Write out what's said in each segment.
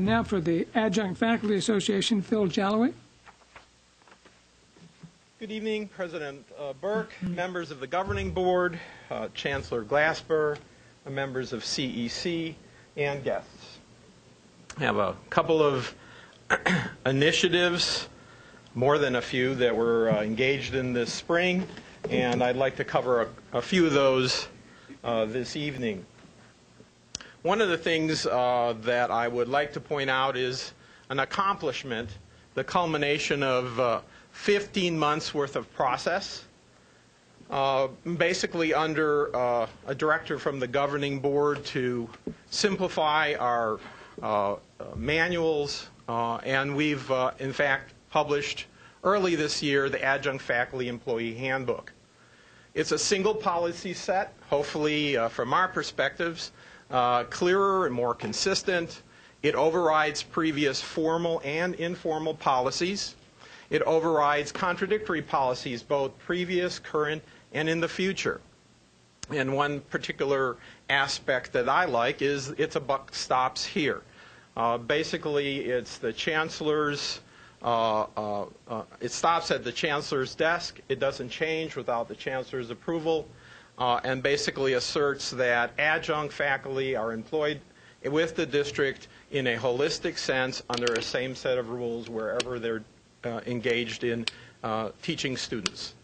Now for the Adjunct Faculty Association, Phil Jalowiec. Good evening, President Burke, members of the Governing Board, Chancellor Glasper, members of CEC, and guests. I have a couple of initiatives, more than a few, that were engaged in this spring, and I'd like to cover a few of those this evening. One of the things that I would like to point out is an accomplishment, the culmination of 15 months worth of process, basically under a directive from the Governing Board to simplify our manuals, and we've in fact published early this year the Adjunct Faculty Employee Handbook. It's a single policy set, hopefully from our perspectives, clearer and more consistent. It overrides previous formal and informal policies. It overrides contradictory policies, both previous, current, and in the future. And one particular aspect that I like is it's a buck stops here. Basically, it's the Chancellor's, it stops at the Chancellor's desk. It doesn't change without the Chancellor's approval, and basically asserts that adjunct faculty are employed with the district in a holistic sense under a same set of rules wherever they're engaged in teaching students.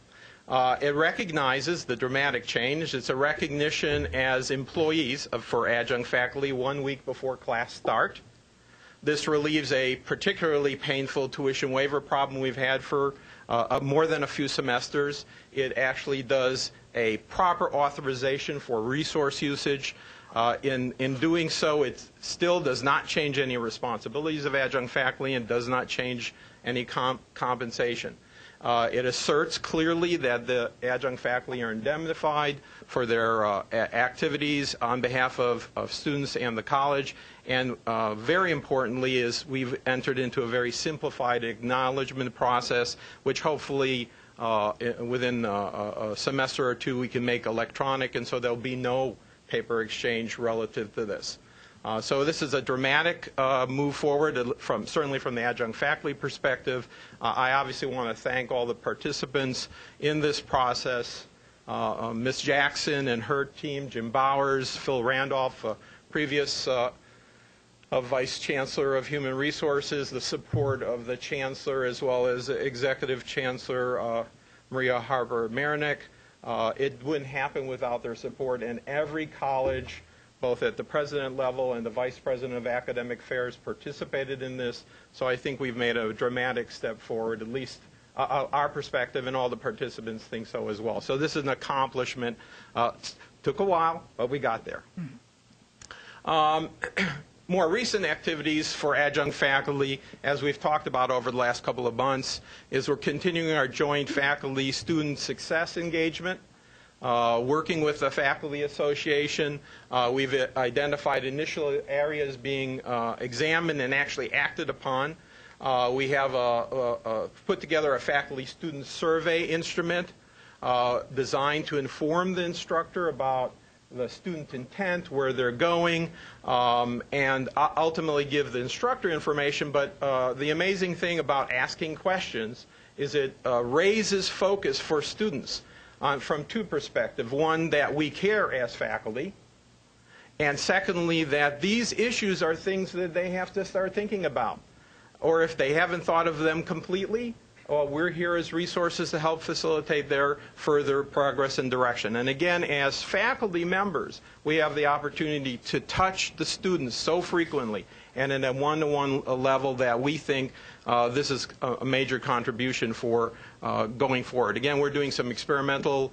It recognizes the dramatic change. It's a recognition as employees for adjunct faculty 1 week before class start. This relieves a particularly painful tuition waiver problem we've had for more than a few semesters. It actually does a proper authorization for resource usage. In doing so, it still does not change any responsibilities of adjunct faculty and does not change any compensation. It asserts clearly that the adjunct faculty are indemnified for their activities on behalf of students and the college. And very importantly is we've entered into a very simplified acknowledgement process, which hopefully within a semester or two we can make electronic, and so there'll be no paper exchange relative to this. So this is a dramatic move forward, certainly from the adjunct faculty perspective. I obviously want to thank all the participants in this process, Ms. Jackson and her team, Jim Bowers, Phil Randolph, previous Vice Chancellor of Human Resources, the support of the Chancellor as well as Executive Chancellor Maria Harper-Marinick. It wouldn't happen without their support, and every college, both at the president level and the vice president of academic affairs, participated in this. So I think we've made a dramatic step forward, at least our perspective, and all the participants think so as well. So this is an accomplishment. Took a while, but we got there. More recent activities for adjunct faculty, as we've talked about over the last couple of months, is we're continuing our joint faculty-student success engagement. Working with the Faculty Association, we've identified initial areas being examined and actually acted upon. We have put together a faculty-student survey instrument designed to inform the instructor about the student intent, where they're going, and ultimately give the instructor information. But the amazing thing about asking questions is it raises focus for students from two perspectives. One, that we care as faculty, and secondly, that these issues are things that they have to start thinking about. Or if they haven't thought of them completely, we're here as resources to help facilitate their further progress and direction. And again, as faculty members, we have the opportunity to touch the students so frequently and in a one-to-one level that we think this is a major contribution for going forward. Again, we're doing some experimental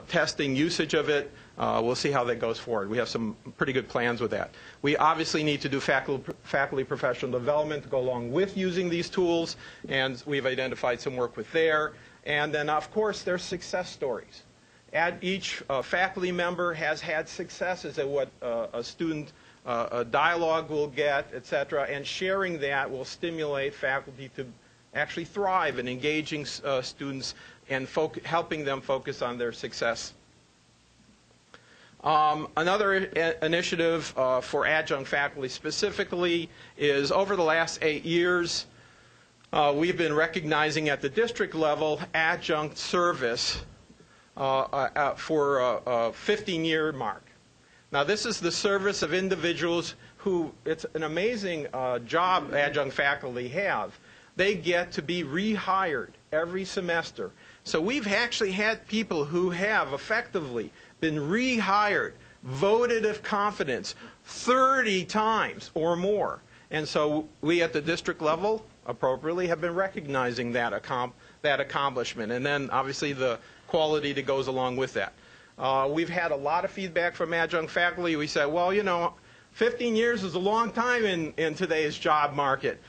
testing usage of it. We'll see how that goes forward. We have some pretty good plans with that. We obviously need to do faculty professional development to go along with using these tools, and we've identified some work with there. And then, of course, there's success stories. Each faculty member has had successes at what a student a dialogue will get, etc., and sharing that will stimulate faculty to actually thrive in engaging students and helping them focus on their success. Another initiative for adjunct faculty specifically is over the last 8 years, we've been recognizing at the district level adjunct service for a 15-year mark. Now, this is the service of individuals who, it's an amazing job adjunct faculty have. They get to be rehired every semester. So we've actually had people who have effectively been rehired, voted of confidence 30 times or more. And so we at the district level appropriately have been recognizing that accomplishment, and then obviously the quality that goes along with that. We've had a lot of feedback from adjunct faculty. We said, well, you know, 15 years is a long time in today's job market.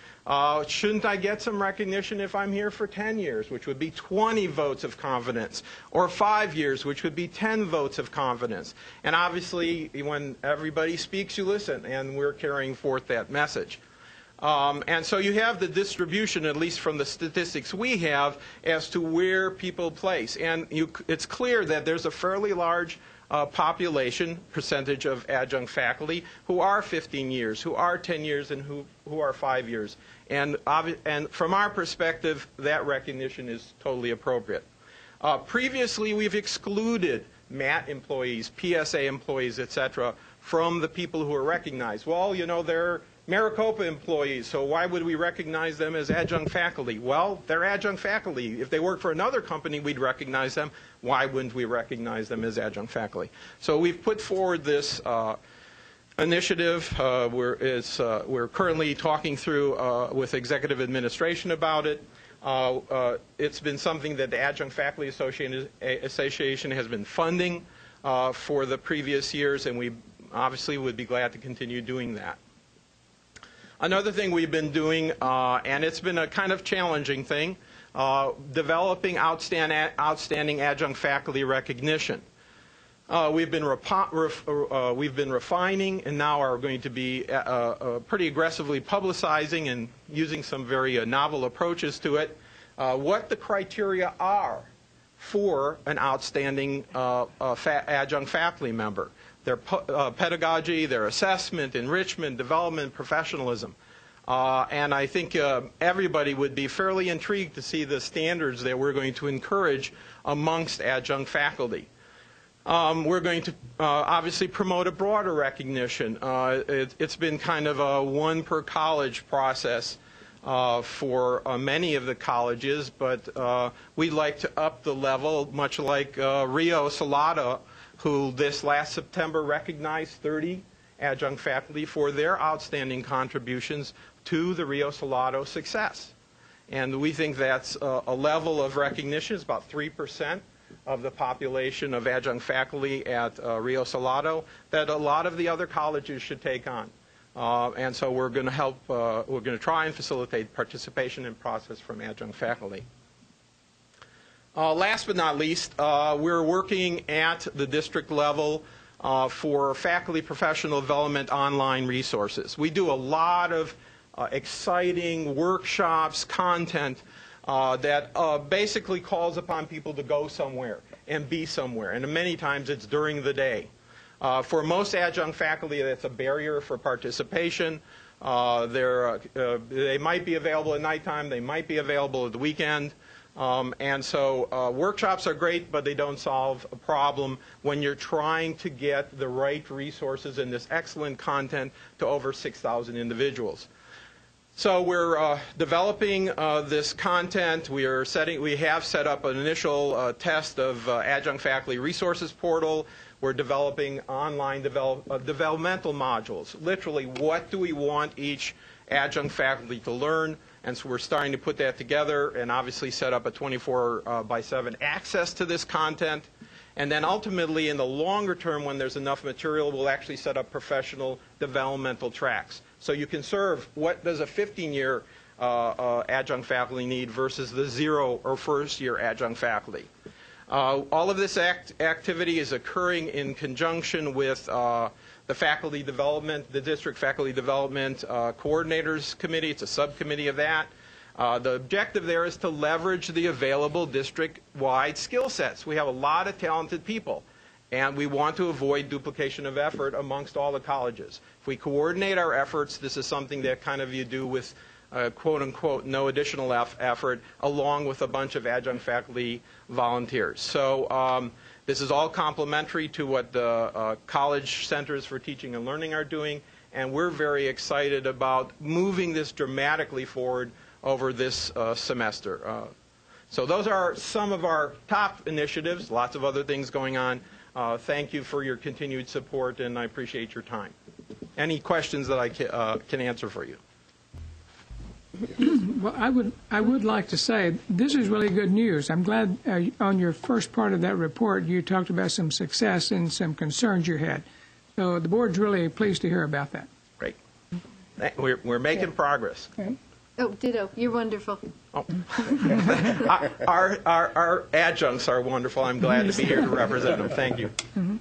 Shouldn't I get some recognition if I'm here for 10 years, which would be 20 votes of confidence, or 5 years, which would be 10 votes of confidence? And obviously, when everybody speaks, you listen, and we're carrying forth that message. And so you have the distribution, at least from the statistics we have, as to where people place. And it's clear that there's a fairly large population, percentage of adjunct faculty, who are 15 years, who are 10 years, and who are 5 years. And from our perspective, that recognition is totally appropriate. Previously, we've excluded MAT employees, PSA employees, etc., from the people who are recognized. Well, you know, they're Maricopa employees, so why would we recognize them as adjunct faculty? Well, they're adjunct faculty. If they work for another company, we'd recognize them. Why wouldn't we recognize them as adjunct faculty? So we've put forward this initiative. We're currently talking through with executive administration about it. It's been something that the Adjunct Faculty Association has been funding for the previous years, and we obviously would be glad to continue doing that. Another thing we've been doing, and it's been a kind of challenging thing, developing outstanding adjunct faculty recognition. We've been refining, and now are going to be pretty aggressively publicizing and using some very novel approaches to it, what the criteria are for an outstanding adjunct faculty member. Their pedagogy, their assessment, enrichment, development, professionalism. And I think everybody would be fairly intrigued to see the standards that we're going to encourage amongst adjunct faculty. We're going to obviously promote a broader recognition. It's been kind of a one per college process for many of the colleges, but we'd like to up the level, much like Rio Salado, who this last September recognized 30 adjunct faculty for their outstanding contributions to the Rio Salado success. And we think that's a level of recognition. It's about 3% of the population of adjunct faculty at Rio Salado that a lot of the other colleges should take on. And so we're going to help, we're going to try and facilitate participation in process from adjunct faculty. Last but not least, we're working at the district level for faculty professional development online resources. We do a lot of exciting workshops, content that basically calls upon people to go somewhere and be somewhere. And many times it's during the day. For most adjunct faculty, that's a barrier for participation. They might be available at nighttime. They might be available at the weekend. And so workshops are great, but they don't solve a problem when you're trying to get the right resources and this excellent content to over 6,000 individuals. So we're developing this content. We have set up an initial test of Adjunct Faculty Resources Portal. We're developing online developmental modules. Literally, what do we want each adjunct faculty to learn? And so we're starting to put that together and obviously set up a 24/7 access to this content. And then ultimately, in the longer term, when there's enough material, we'll actually set up professional developmental tracks. So you can serve what does a 15-year adjunct faculty need versus the 0 or first-year adjunct faculty. All of this activity is occurring in conjunction with the faculty development, the district faculty development coordinators committee. It's a subcommittee of that. The objective there is to leverage the available district-wide skill sets. We have a lot of talented people. And we want to avoid duplication of effort amongst all the colleges. If we coordinate our efforts, this is something that kind of you do with quote-unquote no additional effort, along with a bunch of adjunct faculty volunteers. So this is all complementary to what the College Centers for Teaching and Learning are doing, and we're very excited about moving this dramatically forward over this semester. So those are some of our top initiatives, lots of other things going on. Thank you for your continued support, and I appreciate your time. Any questions that I can answer for you? Well, I would like to say this is really good news. I'm glad on your first part of that report you talked about some success and some concerns you had. So the board's really pleased to hear about that. Great. We're making progress. Okay. Oh, ditto. You're wonderful. Oh. Our adjuncts are wonderful. I'm glad to be here to represent them. Thank you. Mm-hmm.